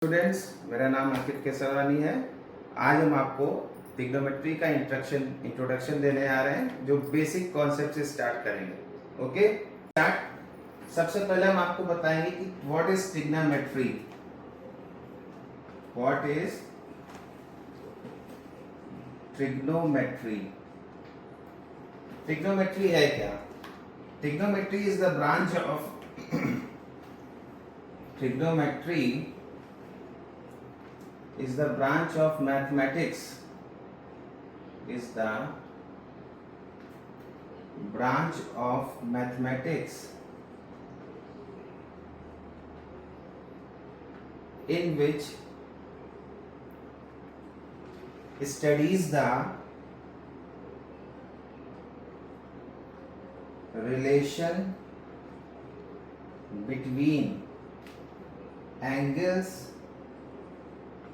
Students, मेरा नाम अंकित केसरवानी है। आज हम आपको ट्रिग्नोमेट्री का इंट्रोडक्शन देने आ रहे हैं, जो बेसिक कॉन्सेप्ट से स्टार्ट करेंगे। Okay, start. सबसे पहले हम आपको बताएंगे कि what is trigonometry. What is trigonometry? Trigonometry है क्या? Trigonometry is the branch of trigonometry is the branch of mathematics in which studies the relation between angles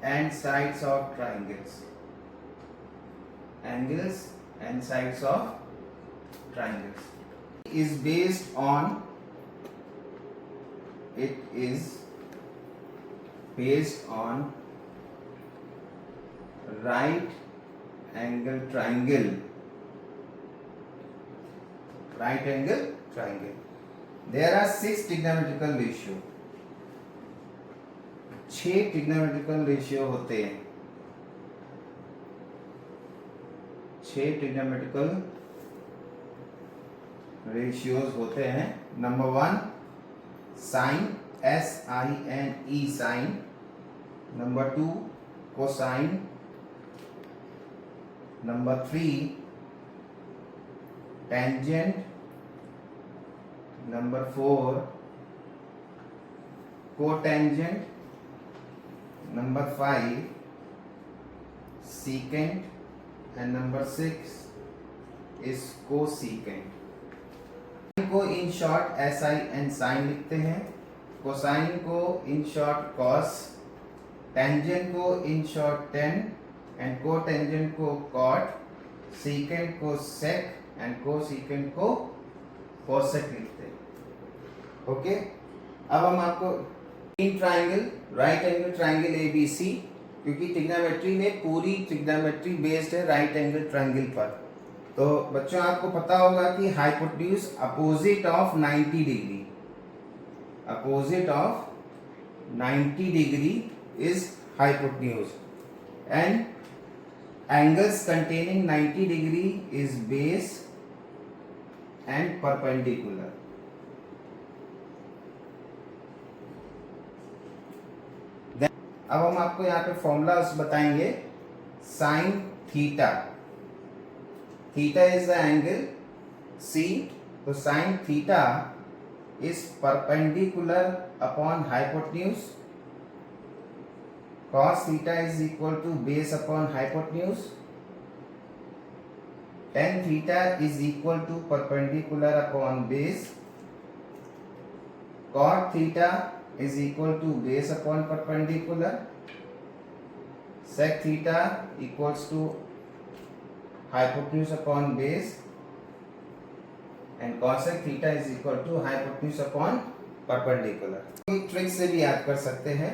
and sides of triangles. Angles and sides of triangles is based on right angle triangle. Right angle triangle. There are 6 trigonometrical ratios. 6 trigonometrical ratio होते हैं। 6 trigonometrical ratios होते हैं। Number 1 sine, SINE sine. Number 2 cosine. Number 3 tangent. Number 4 cotangent. Number 5 secant, and number 6 is cosecant. को in short SIN sign लिखते हैं, cosine को in short cos, tangent को in short ten, and cotangent को cot, secant को सेक, and cosecant को cosec लिखते हैं। ओके, अब हम आपको in triangle, right angle triangle ABC, क्योंकि ट्रिग्नोमेट्री में पूरी ट्रिग्नोमेट्री बेस्ड है राइट एंगल ट्राइंगल पर। तो बच्चों, आपको पता होगा कि hypotenuse opposite of 90 degree, opposite of 90 degree is hypotenuse, and angles containing 90 degree is base and perpendicular. अब हम आपको यहाँ पे फॉर्मूलास बताएंगे। Sine theta, theta is the angle C, तो sine theta is perpendicular upon hypotenuse. Cos theta is equal to base upon hypotenuse. Tan theta is equal to perpendicular upon base. Cot theta is equal to base upon perpendicular. Sec theta equals to hypotenuse upon base, and cosec theta is equal to hypotenuse upon perpendicular. एक trick से भी याद कर सकते हैं।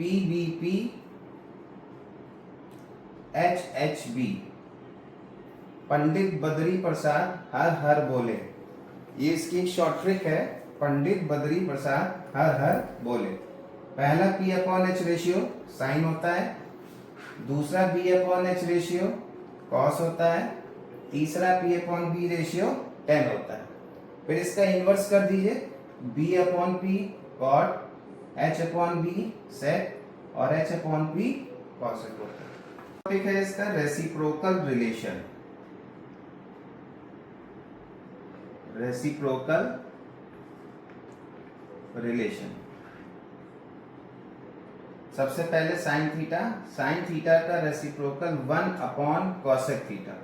PBP HHB, Pandit Badri Prasad हर हर बोले, ये इसकी एक शॉर्ट ट्रिक है। पंडित बद्री प्रसाद हर हर बोले। पहला P/H रेशियो साइन होता है, दूसरा B/H रेशियो कॉस होता है, तीसरा P/B रेशियो टेन होता है। फिर इसका इन्वर्स कर दीजिए, B/P कॉट, H/B सेक और H/P कॉसेक होता है। टॉपिक है इसका रेसिप्रोकल रिलेशन। Reciprocal relation. सबसे पहले साइन थीटा, साइन थीटा का रेसिप्रोकल 1 अपॉन कॉसेक थीटा।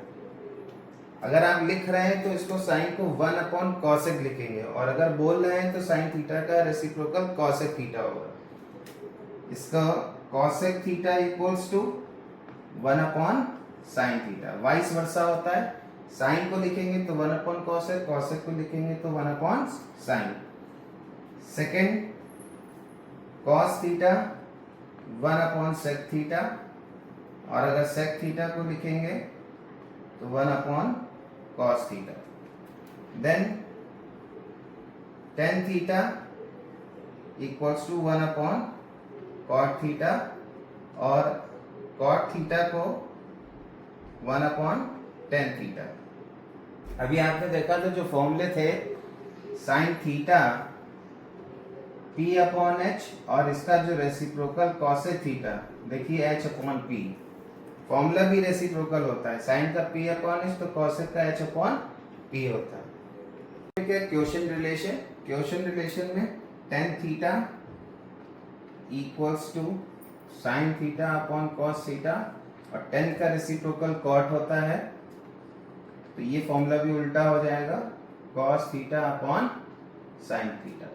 अगर आप लिख रहे हैं तो इसको साइन को 1 अपॉन कॉसेक लिखेंगे, और अगर बोल रहे हैं तो साइन थीटा का रेसिप्रोकल कॉसेक थीटा होगा। इसका cosec theta equals to 1 upon sine theta. Vice versa होता है, साइन को लिखेंगे तो 1 अपॉन कॉसेक, कॉसेक को लिखेंगे तो 1 upon sine. Second cos theta 1 upon sec theta, और अगर सेक थीटा को लिखेंगे तो 1 upon cos theta. Then tan theta equals to 1 upon cot theta, और कॉट थीटा को 1 अपॉन टेन थीटा। अभी आपने देखा था जो फॉर्मूले थे sine theta P upon H, और इसका जो रेसिप्रोकल कॉसेक थीटा देखिए H अपॉन P। फॉर्मूला भी रेसिप्रोकल होता है, साइन का P अपॉन एच तो कॉसेक का H अपॉन P होता है। ठीक है, क्वेश्चन रिलेशन। क्वेश्चन रिलेशन में tan theta equals to sine theta upon cos theta, और टेन का रेसिप्रोकल कॉट होता है, तो ये फॉर्मूला भी उल्टा हो जाएगा, cos theta upon sine theta.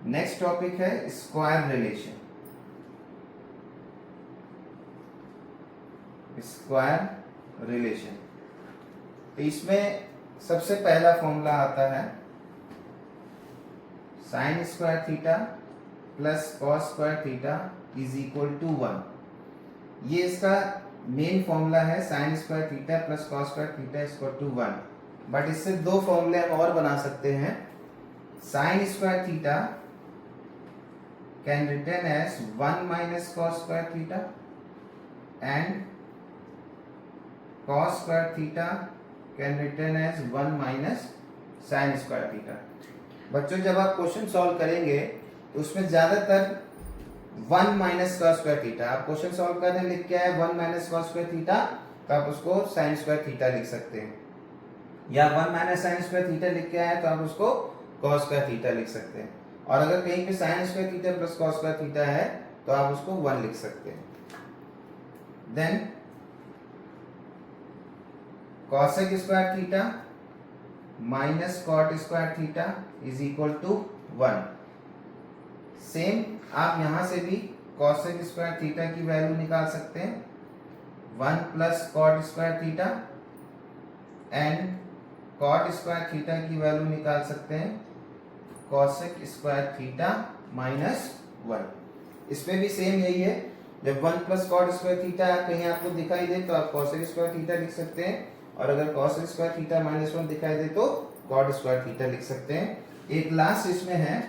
Next topic है स्क्वायर रिलेशन। स्क्वायर रिलेशन, तो इसमें सबसे पहला फॉर्मूला आता है sine square theta plus cos square theta is equal to 1। ये इसका मेन फॉर्मूला है, sine square theta plus cos square theta is equal to 1। But इससे दो फॉर्मूले हम और बना सकते हैं। Sine square theta can written as 1 minus cos square theta, and cos square theta can written as 1 minus sign square theta. बच्चों जब आप क्वेश्चन सॉल्व करेंगे तो उसमें ज्यादातर 1 माइनस कॉस स्क्वायर थीटा, आप क्वेश्चन सॉल्व करने लिख के आए 1 माइनस कॉस स्क्वायर थीटा, तो आप उसको साइन स्क्वायर थीटा लिख सकते हैं, या 1 माइनस साइन स्क्वायर थीटा लिख के आए तो आप उसको कॉस स्क्वायर थीटा लिख सकते हैं। और अगर कहीं पे sine square theta plus cos square theta है तो आप उसको 1 लिख सकते हैं। Then cosec square theta minus cot square theta is equal to 1। Same आप यहां से भी कॉसेक स्क्वायर थीटा की वैल्यू निकाल सकते हैं, 1 plus cot square theta, and cot square theta की वैल्यू निकाल सकते हैं कॉसेक स्क्वायर थीटा माइनस 1। इसमें भी सेम यही है, जब 1 प्लस कॉट स्क्वायर थीटा कहीं आपको दिखाई दे तो आप कॉसेक स्क्वायर थीटा लिख सकते हैं, और अगर कॉसेक स्क्वायर थीटा माइनस 1 दिखाई दे तो कॉट स्क्वायर थीटा लिख सकते हैं। एक लास्ट इसमें है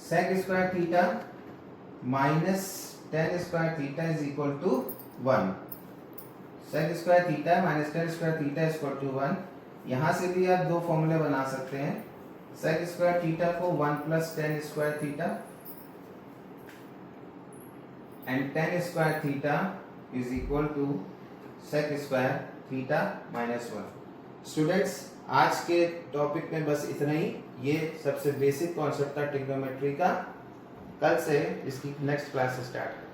sec square theta minus tan square theta is equal to 1। Sec square theta minus tan square theta is equal to 1। यहां से भी आप दो फॉर्मूले बना सकते हैं, सेक स्क्वायर थीटा को 1 plus tan square theta, and tan square theta is equal to sec square theta minus 1। Students आज के टॉपिक में बस इतना ही। ये सबसे बेसिक कॉन्सेप्ट था ट्रिग्नोमेट्री का। कल से इसकी नेक्स्ट क्लास स्टार्ट करें।